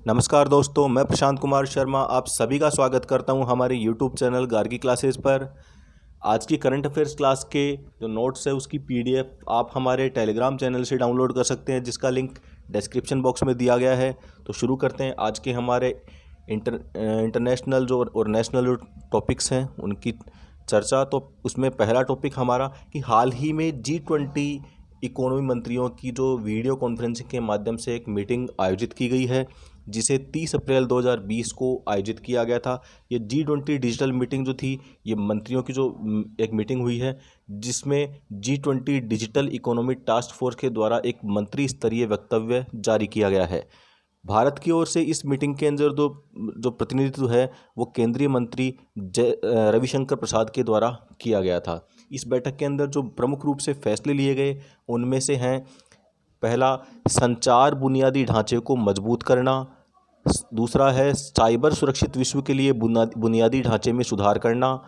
नमस्कार दोस्तों, मैं प्रशांत कुमार शर्मा आप सभी का स्वागत करता हूं हमारे YouTube चैनल गार्गी क्लासेस पर। आज की करंट अफेयर्स क्लास के जो नोट्स है उसकी PDF आप हमारे टेलीग्राम चैनल से डाउनलोड कर सकते हैं, जिसका लिंक डिस्क्रिप्शन बॉक्स में दिया गया है। तो शुरू करते हैं आज के हमारे इंटरनेशनल जो और नेशनल जो टॉपिक्स हैं उनकी चर्चा। तो उसमें पहला टॉपिक हमारा कि हाल ही में G20 इकोनॉमी मंत्रियों की जो वीडियो कॉन्फ्रेंसिंग के माध्यम से एक मीटिंग आयोजित की गई है, जिसे 30 अप्रैल 2020 को आयोजित किया गया था। ये G20 डिजिटल मीटिंग जो थी, ये मंत्रियों की जो एक मीटिंग हुई है, जिसमें G20 digital economy task force के द्वारा एक मंत्री स्तरीय वक्तव्य जारी किया गया है। भारत की ओर से इस मीटिंग के अंदर जो प्रतिनिधित्व है वो केंद्रीय मंत्री रविशंकर प्रसाद के द्वारा किया गया था। इस बैठक के अंदर जो प्रमुख रूप से फैसले लिए गए उनमें से हैं, पहला, संचार बुनियादी ढांचे को मजबूत करना। दूसरा है साइबर सुरक्षित विश्व के लिए बुनियादी ढांचे में सुधार करना।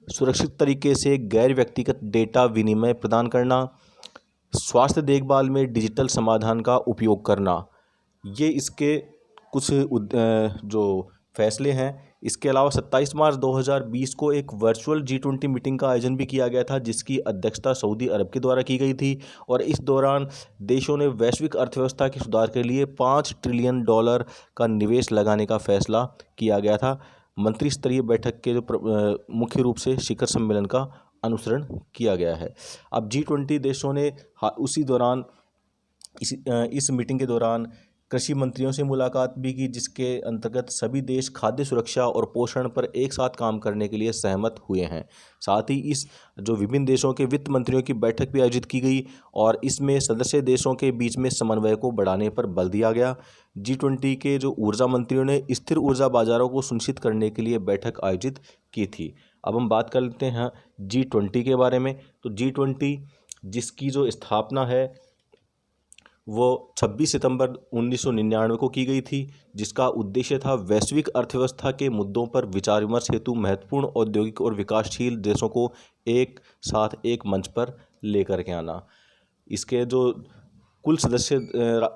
सुरक्षित तरीके से गैर व्यक्तिगत डेटा विनिमय प्रदान करना। स्वास्थ्य देखभाल में डिजिटल समाधान का उपयोग करना। ये इसके कुछ जो फैसले हैं। इसके अलावा 27 मार्च 2020 को एक वर्चुअल G20 मीटिंग का आयोजन भी किया गया था, जिसकी अध्यक्षता सऊदी अरब के द्वारा की गई थी। और इस दौरान देशों ने वैश्विक अर्थव्यवस्था के सुधार के लिए $5 ट्रिलियन का निवेश लगाने का फैसला किया गया था। मंत्री स्तरीय बैठक के जो मुख्य रूप से शिखर सम्मेलन का अनुसरण किया गया है। अब G20 देशों ने उसी दौरान इस मीटिंग के दौरान कृषि मंत्रियों से मुलाकात भी की, जिसके अंतर्गत सभी देश खाद्य सुरक्षा और पोषण पर एक साथ काम करने के लिए सहमत हुए हैं। साथ ही इस जो विभिन्न देशों के वित्त मंत्रियों की बैठक भी आयोजित की गई और इसमें सदस्य देशों के बीच में समन्वय को बढ़ाने पर बल दिया गया। G20 के जो ऊर्जा मंत्रियों ने स्थिर ऊर्जा बाजारों को सुनिश्चित करने के लिए बैठक आयोजित की थी। अब हम बात कर लेते हैं G20 के बारे में। तो G20 जिसकी जो स्थापना है वो 26 सितंबर 1999 को की गई थी, जिसका उद्देश्य था वैश्विक अर्थव्यवस्था के मुद्दों पर विचार विमर्श हेतु महत्वपूर्ण औद्योगिक और विकासशील देशों को एक साथ एक मंच पर लेकर के आना। इसके जो कुल सदस्य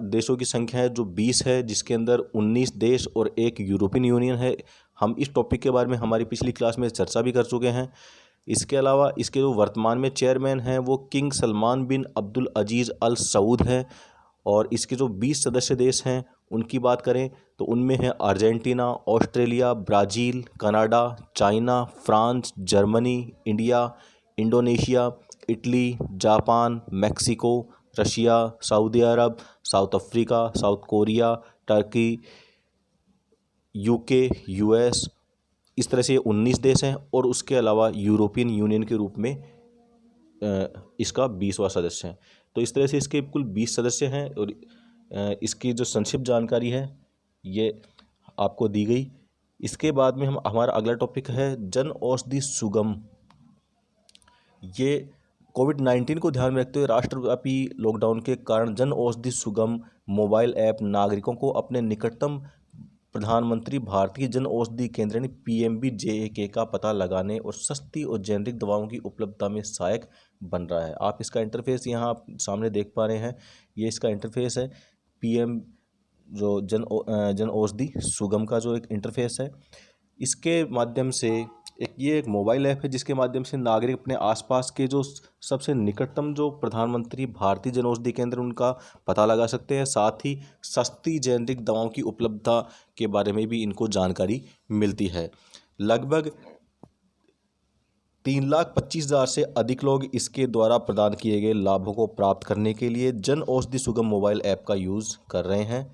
देशों की संख्या है जो 20 है, जिसके अंदर 19 देश और एक यूरोपियन यूनियन है। हम इस टॉपिक के बारे में हमारी पिछली क्लास में चर्चा भी कर चुके हैं। इसके अलावा इसके जो वर्तमान में चेयरमैन हैं वो किंग सलमान बिन अब्दुल अजीज़ अल सऊद हैं। और इसके जो 20 सदस्य देश हैं उनकी बात करें तो उनमें है Argentina, Australia, Brazil, Canada, China, France, Germany, India, Indonesia, Italy, Japan, Mexico, Russia, Saudi Arab, South Africa, South Korea, Turkey, UK, US. इस तरह से ये 19 देश हैं और उसके अलावा यूरोपियन यूनियन के रूप में इसका 20वां सदस्य है। तो इस तरह से इसके कुल 20 सदस्य हैं और इसकी जो संक्षिप्त जानकारी है ये आपको दी गई। इसके बाद में हमारा अगला टॉपिक है जन औषधि सुगम। ये कोविड-19 को ध्यान में रखते हुए राष्ट्रव्यापी लॉकडाउन के कारण जन औषधि सुगम मोबाइल ऐप नागरिकों को अपने निकटतम प्रधानमंत्री भारतीय जन औषधि केंद्र यानी PMBJAK का पता लगाने और सस्ती और जेनरिक दवाओं की उपलब्धता में सहायक बन रहा है। आप इसका इंटरफेस यहाँ आप सामने देख पा रहे हैं। ये इसका इंटरफेस है, PM जो जन औषधि सुगम का जो एक इंटरफेस है। इसके माध्यम से ये एक मोबाइल ऐप है जिसके माध्यम से नागरिक अपने आसपास के जो सबसे निकटतम जो प्रधानमंत्री भारतीय जन औषधि केंद्र उनका पता लगा सकते हैं। साथ ही सस्ती जेनरिक दवाओं की उपलब्धता के बारे में भी इनको जानकारी मिलती है। लगभग 3,25,000 से अधिक लोग इसके द्वारा प्रदान किए गए लाभों को प्राप्त करने के लिए जन औषधि सुगम मोबाइल ऐप का यूज़ कर रहे हैं।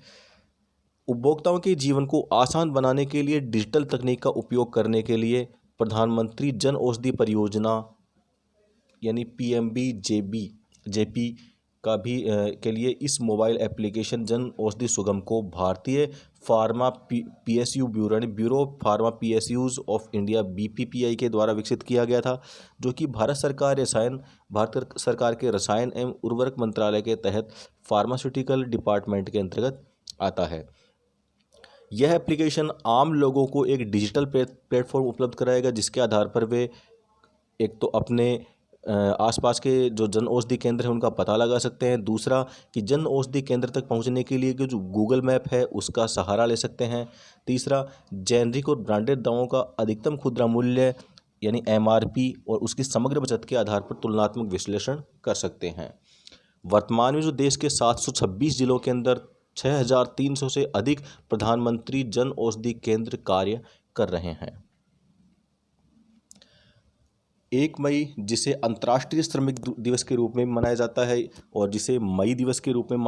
उपभोक्ताओं के जीवन को आसान बनाने के लिए डिजिटल तकनीक का उपयोग करने के लिए प्रधानमंत्री जन औषधि परियोजना यानी PMBJP का भी के लिए इस मोबाइल एप्लीकेशन जन औषधि सुगम को भारतीय pharma PSU bureau of pharma PSUs of India BPPI के द्वारा विकसित किया गया था, जो कि भारत सरकार के रसायन एवं उर्वरक मंत्रालय के तहत फार्मास्यूटिकल डिपार्टमेंट के अंतर्गत आता है। यह एप्लीकेशन आम लोगों को एक डिजिटल प्लेटफॉर्म उपलब्ध कराएगा, जिसके आधार पर वे एक तो अपने आसपास के जो जन औषधि केंद्र हैं उनका पता लगा सकते हैं। दूसरा कि जन औषधि केंद्र तक पहुंचने के लिए जो गूगल मैप है उसका सहारा ले सकते हैं। तीसरा, जेनरिक और ब्रांडेड दवाओं का अधिकतम खुदरा मूल्य यानी एमआरपी और उसकी समग्र बचत के आधार पर तुलनात्मक विश्लेषण कर सकते हैं। वर्तमान में जो देश के 726 जिलों के अंदर 6300 से अधिक प्रधानमंत्री जन औषधि केंद्र कार्य कर रहे हैं। 1 मई जिसे अंतर्राष्ट्रीय श्रमिक दिवस के रूप में मनाया जाता है और जिसे मई दिवस के रूप में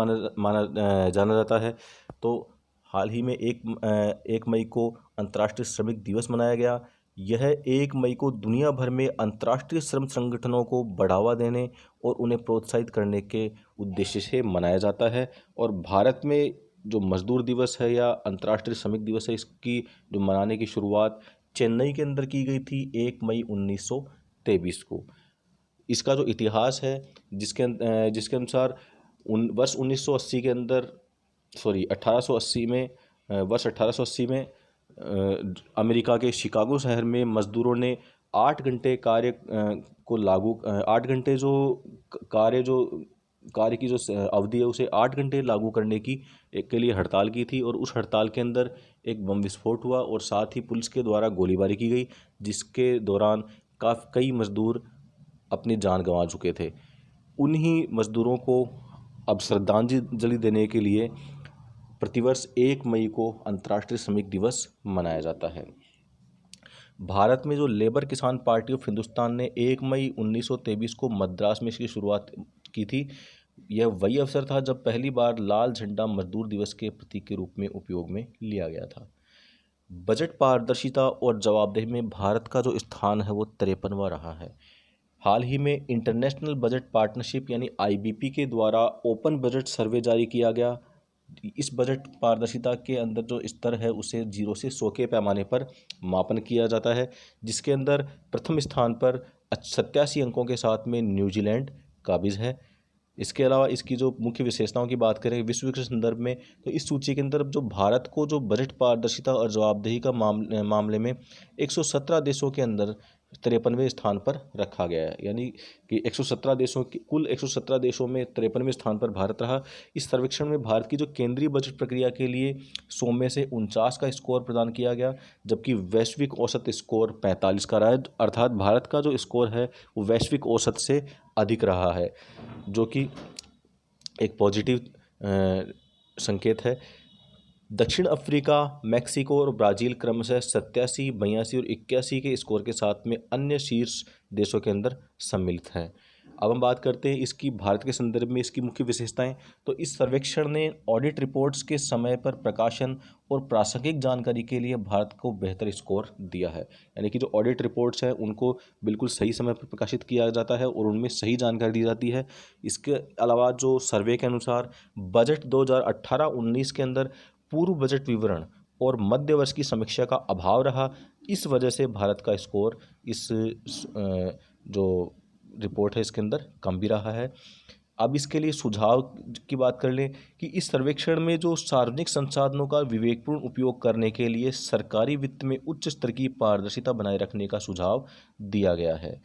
जाना जाता है, तो हाल ही में 1 मई को अंतर्राष्ट्रीय श्रमिक दिवस मनाया गया। यह 1 मई को दुनिया भर में अंतर्राष्ट्रीय श्रम संगठनों को बढ़ावा देने और उन्हें प्रोत्साहित करने के उद्देश्य से मनाया जाता है। और भारत में जो मजदूर दिवस है या अंतर्राष्ट्रीय श्रमिक दिवस है, इसकी जो मनाने की शुरुआत चेन्नई के अंदर की गई थी 1 मई 1923 को। इसका जो इतिहास है जिसके अनुसार वर्ष 1980 के अंदर 1880 में वर्ष 1880 में अमेरिका के शिकागो शहर में मजदूरों ने 8 घंटे कार्य को लागू 8 घंटे जो कार्य की जो अवधि है उसे 8 घंटे लागू करने के लिए हड़ताल की थी। और उस हड़ताल के अंदर एक बम विस्फोट हुआ और साथ ही पुलिस के द्वारा गोलीबारी की गई, जिसके दौरान कई मजदूर अपनी जान गंवा चुके थे। उन्हीं मजदूरों को अब श्रद्धांजलि देने के लिए प्रतिवर्ष 1 मई को अंतर्राष्ट्रीय श्रमिक दिवस मनाया जाता है। भारत में जो लेबर किसान पार्टी ऑफ हिंदुस्तान ने 1 मई 1923 को मद्रास में इसकी शुरुआत की थी। यह वही अवसर था जब पहली बार लाल झंडा मजदूर दिवस के प्रतीक के रूप में उपयोग में लिया गया था। बजट पारदर्शिता और जवाबदेही में भारत का जो स्थान है वो 53वां रहा है। हाल ही में इंटरनेशनल बजट पार्टनरशिप यानी IBP के द्वारा ओपन बजट सर्वे जारी किया गया। इस बजट पारदर्शिता के अंदर जो स्तर है उसे 0 से 100 के पैमाने पर मापन किया जाता है, जिसके अंदर प्रथम स्थान पर 87 अंकों के साथ में न्यूजीलैंड काबिज है। इसके अलावा इसकी जो मुख्य विशेषताओं की बात करें विश्व के संदर्भ में, तो इस सूची के अंदर जो भारत को जो बजट पारदर्शिता और जवाबदेही का मामले में 117 देशों के अंदर 53वें स्थान पर रखा गया है। यानी कि 117 देशों की कुल 117 देशों में 53वें स्थान पर भारत रहा। इस सर्वेक्षण में भारत की जो केंद्रीय बजट प्रक्रिया के लिए 100 में से 49 का स्कोर प्रदान किया गया, जबकि वैश्विक औसत स्कोर 45 का रहा है। अर्थात भारत का जो स्कोर है वो वैश्विक औसत से अधिक रहा है, जो कि एक पॉजिटिव संकेत है। दक्षिण अफ्रीका, मैक्सिको और ब्राज़ील क्रमशः 87, 82 और 81 के स्कोर के साथ में अन्य शीर्ष देशों के अंदर सम्मिलित हैं। अब हम बात करते हैं इसकी भारत के संदर्भ में इसकी मुख्य विशेषताएं। तो इस सर्वेक्षण ने ऑडिट रिपोर्ट्स के समय पर प्रकाशन और प्रासंगिक जानकारी के लिए भारत को बेहतर स्कोर दिया है। यानी कि जो ऑडिट रिपोर्ट्स हैं उनको बिल्कुल सही समय पर प्रकाशित किया जाता है और उनमें सही जानकारी दी जाती है। इसके अलावा जो सर्वे के अनुसार बजट 2018-19 के अंदर पूर्व बजट विवरण और मध्य वर्ष की समीक्षा का अभाव रहा। इस वजह से भारत का स्कोर इस जो रिपोर्ट है इसके अंदर कम भी रहा है। अब इसके लिए सुझाव की बात कर लें कि इस सर्वेक्षण में जो सार्वजनिक संसाधनों का विवेकपूर्ण उपयोग करने के लिए सरकारी वित्त में उच्च स्तर की पारदर्शिता बनाए रखने का सुझाव दिया गया है।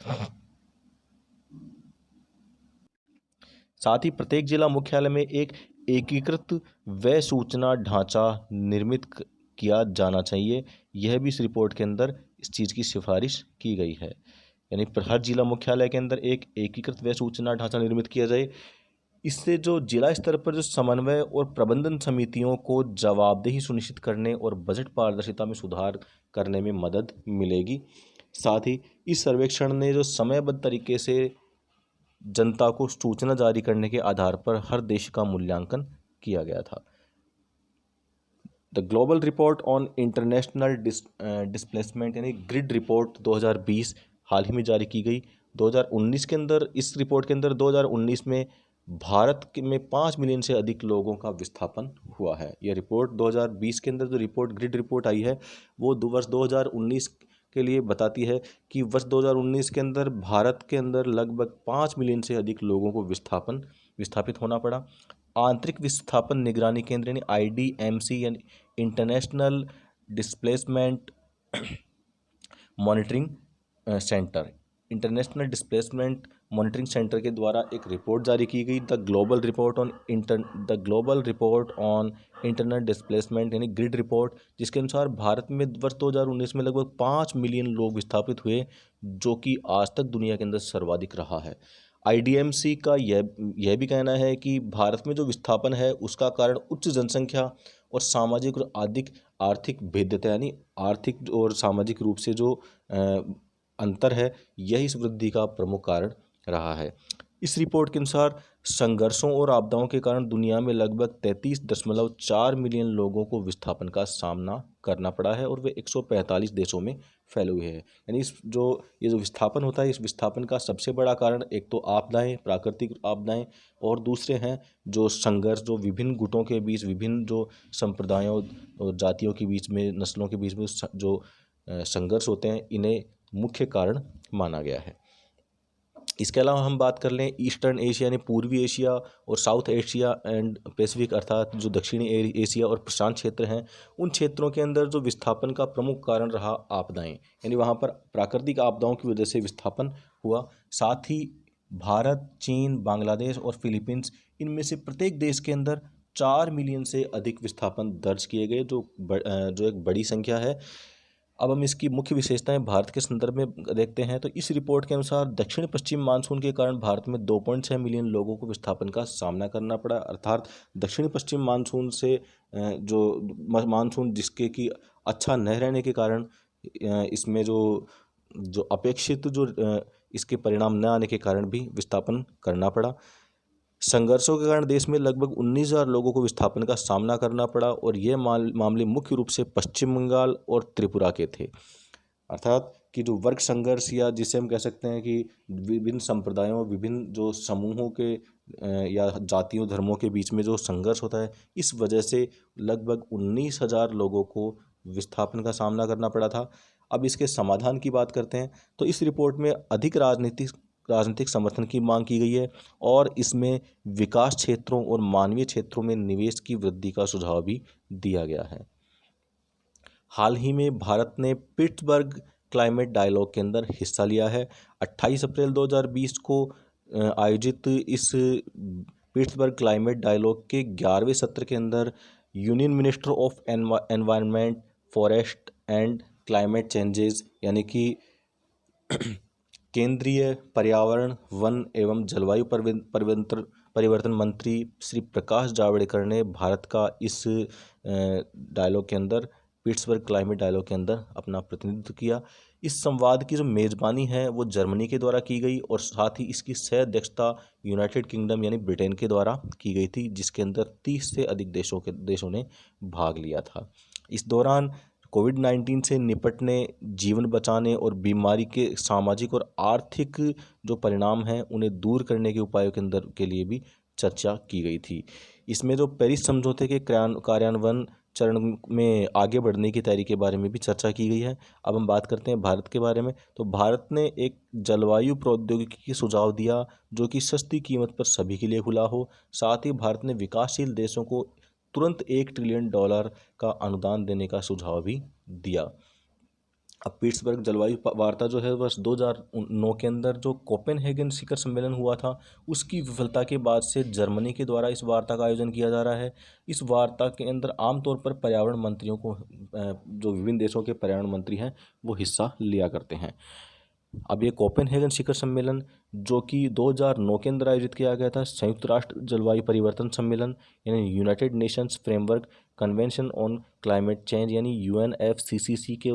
साथ ही प्रत्येक जिला मुख्यालय में एक एकीकृत व्यय सूचना ढांचा निर्मित किया जाना चाहिए। यह भी इस रिपोर्ट के अंदर इस चीज़ की सिफारिश की गई है। यानी हर जिला मुख्यालय के अंदर एक एकीकृत व्यय सूचना ढांचा निर्मित किया जाए। इससे जो जिला स्तर पर जो समन्वय और प्रबंधन समितियों को जवाबदेही सुनिश्चित करने और बजट पारदर्शिता में सुधार करने में मदद मिलेगी। साथ ही इस सर्वेक्षण ने जो समयबद्ध तरीके से जनता को सूचना जारी करने के आधार पर हर देश का मूल्यांकन किया गया था। The global report on international displacement यानी ग्रिड रिपोर्ट 2020 हाल ही में जारी की गई। 2019 के अंदर इस रिपोर्ट के अंदर 2019 में भारत में 5 मिलियन से अधिक लोगों का विस्थापन हुआ है। यह रिपोर्ट 2020 के अंदर जो रिपोर्ट ग्रिड रिपोर्ट आई है वो वर्ष 2019 के लिए बताती है कि वर्ष 2019 के अंदर भारत के अंदर लगभग 5 मिलियन से अधिक लोगों को विस्थापित होना पड़ा। आंतरिक विस्थापन निगरानी केंद्र यानी IDMC यानी international displacement monitoring centre, international displacement monitoring centre के द्वारा एक रिपोर्ट जारी की गई, the global report on internet displacement यानी ग्रिड रिपोर्ट, जिसके अनुसार भारत में वर्ष 2019 में लगभग 5 मिलियन लोग विस्थापित हुए, जो कि आज तक दुनिया के अंदर सर्वाधिक रहा है। IDMC का यह भी कहना है कि भारत में जो विस्थापन है उसका कारण उच्च जनसंख्या और सामाजिक और आर्थिक भेद्यता यानी आर्थिक और सामाजिक रूप से जो अंतर है, यही इस वृद्धि का प्रमुख कारण रहा है। इस रिपोर्ट के अनुसार संघर्षों और आपदाओं के कारण दुनिया में लगभग 33.4 मिलियन लोगों को विस्थापन का सामना करना पड़ा है और वे 145 देशों में फैले हुए हैं। यानी ये जो विस्थापन होता है, इस विस्थापन का सबसे बड़ा कारण एक तो आपदाएं, प्राकृतिक आपदाएं, और दूसरे हैं जो संघर्ष, जो विभिन्न गुटों के बीच, विभिन्न जो संप्रदायों और जातियों के बीच में, नस्लों के बीच में जो संघर्ष होते हैं, इन्हें मुख्य कारण माना गया है। इसके अलावा हम बात कर लें ईस्टर्न एशिया यानी पूर्वी एशिया और साउथ एशिया एंड पैसिफिक, अर्थात जो दक्षिणी एशिया और प्रशांत क्षेत्र हैं, उन क्षेत्रों के अंदर जो विस्थापन का प्रमुख कारण रहा आपदाएं, यानी वहाँ पर प्राकृतिक आपदाओं की वजह से विस्थापन हुआ। साथ ही भारत, चीन, बांग्लादेश और फिलीपींस, इनमें से प्रत्येक देश के अंदर 4 मिलियन से अधिक विस्थापन दर्ज किए गए, जो एक बड़ी संख्या है। अब हम इसकी मुख्य विशेषताएं भारत के संदर्भ में देखते हैं। तो इस रिपोर्ट के अनुसार दक्षिण पश्चिम मानसून के कारण भारत में 2.6 मिलियन लोगों को विस्थापन का सामना करना पड़ा, अर्थात दक्षिण पश्चिम मानसून से जो मानसून जिसके कि अच्छा न रहने के कारण इसमें जो अपेक्षित इसके परिणाम न आने के कारण भी विस्थापन करना पड़ा। संघर्षों के कारण देश में लगभग 19,000 लोगों को विस्थापन का सामना करना पड़ा और ये मामले मुख्य रूप से पश्चिम बंगाल और त्रिपुरा के थे। अर्थात कि जो वर्ग संघर्ष, या जिसे हम कह सकते हैं कि विभिन्न संप्रदायों, विभिन्न जो समूहों के या जातियों, धर्मों के बीच में जो संघर्ष होता है, इस वजह से लगभग 19,000 लोगों को विस्थापन का सामना करना पड़ा था। अब इसके समाधान की बात करते हैं। तो इस रिपोर्ट में अधिक राजनीतिक समर्थन की मांग की गई है और इसमें विकास क्षेत्रों और मानवीय क्षेत्रों में निवेश की वृद्धि का सुझाव भी दिया गया है। हाल ही में भारत ने पिट्सबर्ग क्लाइमेट डायलॉग के अंदर हिस्सा लिया है। 28 अप्रैल 2020 को आयोजित इस पिट्सबर्ग क्लाइमेट डायलॉग के 11वें सत्र के अंदर union minister of environment, forest and climate changes यानी कि केंद्रीय पर्यावरण, वन एवं जलवायु परिवर्तन मंत्री श्री प्रकाश जावड़ेकर ने भारत का इस डायलॉग के अंदर, पिट्सबर्ग क्लाइमेट डायलॉग के अंदर अपना प्रतिनिधित्व किया। इस संवाद की जो मेज़बानी है वो जर्मनी के द्वारा की गई और साथ ही इसकी सह अध्यक्षता यूनाइटेड किंगडम यानी ब्रिटेन के द्वारा की गई थी, जिसके अंदर 30 से अधिक देशों ने भाग लिया था। इस दौरान कोविड-19 से निपटने, जीवन बचाने और बीमारी के सामाजिक और आर्थिक जो परिणाम हैं उन्हें दूर करने के उपायों के लिए भी चर्चा की गई थी। इसमें जो पेरिस समझौते के कार्यान्वयन चरण में आगे बढ़ने की तैयारी के बारे में भी चर्चा की गई है। अब हम बात करते हैं भारत के बारे में। तो भारत ने एक जलवायु प्रौद्योगिकी की सुझाव दिया जो कि सस्ती कीमत पर सभी के लिए खुला हो। साथ ही भारत ने विकासशील देशों को तुरंत $1 ट्रिलियन का अनुदान देने का सुझाव भी दिया। अब पिट्सबर्ग जलवायु वार्ता जो है वर्ष 2009 के अंदर जो कोपेनहेगन शिखर सम्मेलन हुआ था, उसकी विफलता के बाद से जर्मनी के द्वारा इस वार्ता का आयोजन किया जा रहा है। इस वार्ता के अंदर आमतौर पर पर्यावरण मंत्रियों को, जो विभिन्न देशों के पर्यावरण मंत्री हैं, वो हिस्सा लिया करते हैं। अब ये कोपेनहेगन शिखर सम्मेलन जो कि 2009 के अंदर आयोजित किया गया था, संयुक्त राष्ट्र जलवायु परिवर्तन सम्मेलन यानी United Nations framework convention on climate change यानी UNFCCC के,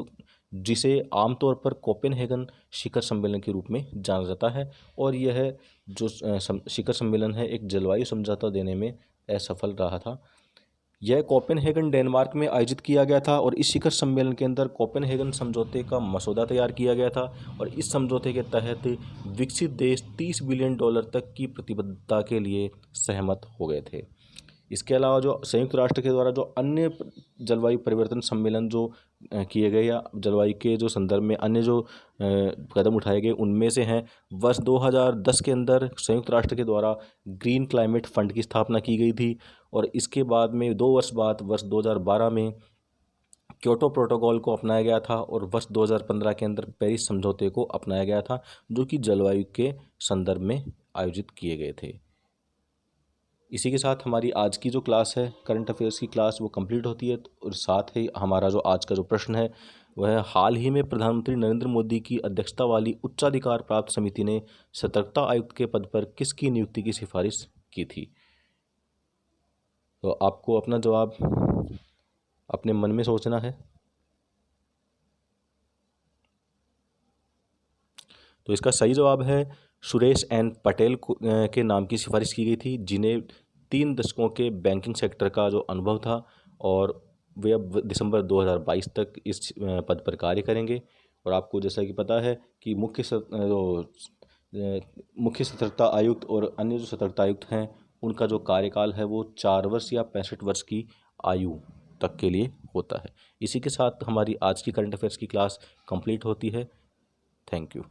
जिसे आमतौर पर कोपेनहेगन शिखर सम्मेलन के रूप में जाना जाता है। और यह जो शिखर सम्मेलन है एक जलवायु समझौता देने में असफल रहा था। यह कोपेनहेगन डेनमार्क में आयोजित किया गया था और इस शिखर सम्मेलन के अंदर कोपेनहेगन समझौते का मसौदा तैयार किया गया था और इस समझौते के तहत विकसित देश $30 बिलियन तक की प्रतिबद्धता के लिए सहमत हो गए थे। इसके अलावा जो संयुक्त राष्ट्र के द्वारा जो अन्य जलवायु परिवर्तन सम्मेलन जो किए गए या जलवायु के जो संदर्भ में अन्य जो कदम उठाए गए, उनमें से हैं वर्ष 2010 के अंदर संयुक्त राष्ट्र के द्वारा ग्रीन क्लाइमेट फंड की स्थापना की गई थी और इसके बाद में 2 वर्ष बाद वर्ष 2012 में क्योटो प्रोटोकॉल को अपनाया गया था और वर्ष 2015 के अंदर पेरिस समझौते को अपनाया गया था, जो कि जलवायु के संदर्भ में आयोजित किए गए थे। इसी के साथ हमारी आज की जो क्लास है, करंट अफेयर्स की क्लास, वो कंप्लीट होती है। और साथ ही हमारा जो आज का जो प्रश्न है वह है, हाल ही में प्रधानमंत्री नरेंद्र मोदी की अध्यक्षता वाली उच्चाधिकार प्राप्त समिति ने सतर्कता आयुक्त के पद पर किसकी नियुक्ति की सिफारिश की थी? तो आपको अपना जवाब अपने मन में सोचना है। तो इसका सही जवाब है सुरेश एन पटेल के नाम की सिफारिश की गई थी, जिन्हें 3 दशकों के बैंकिंग सेक्टर का जो अनुभव था और वे अब दिसंबर 2022 तक इस पद पर कार्य करेंगे। और आपको जैसा कि पता है कि मुख्य सतर्कता आयुक्त और अन्य जो सतर्कता आयुक्त हैं, उनका जो कार्यकाल है वो 4 वर्ष या 65 वर्ष की आयु तक के लिए होता है। इसी के साथ हमारी आज की करंट अफेयर्स की क्लास कंप्लीट होती है। Thank you.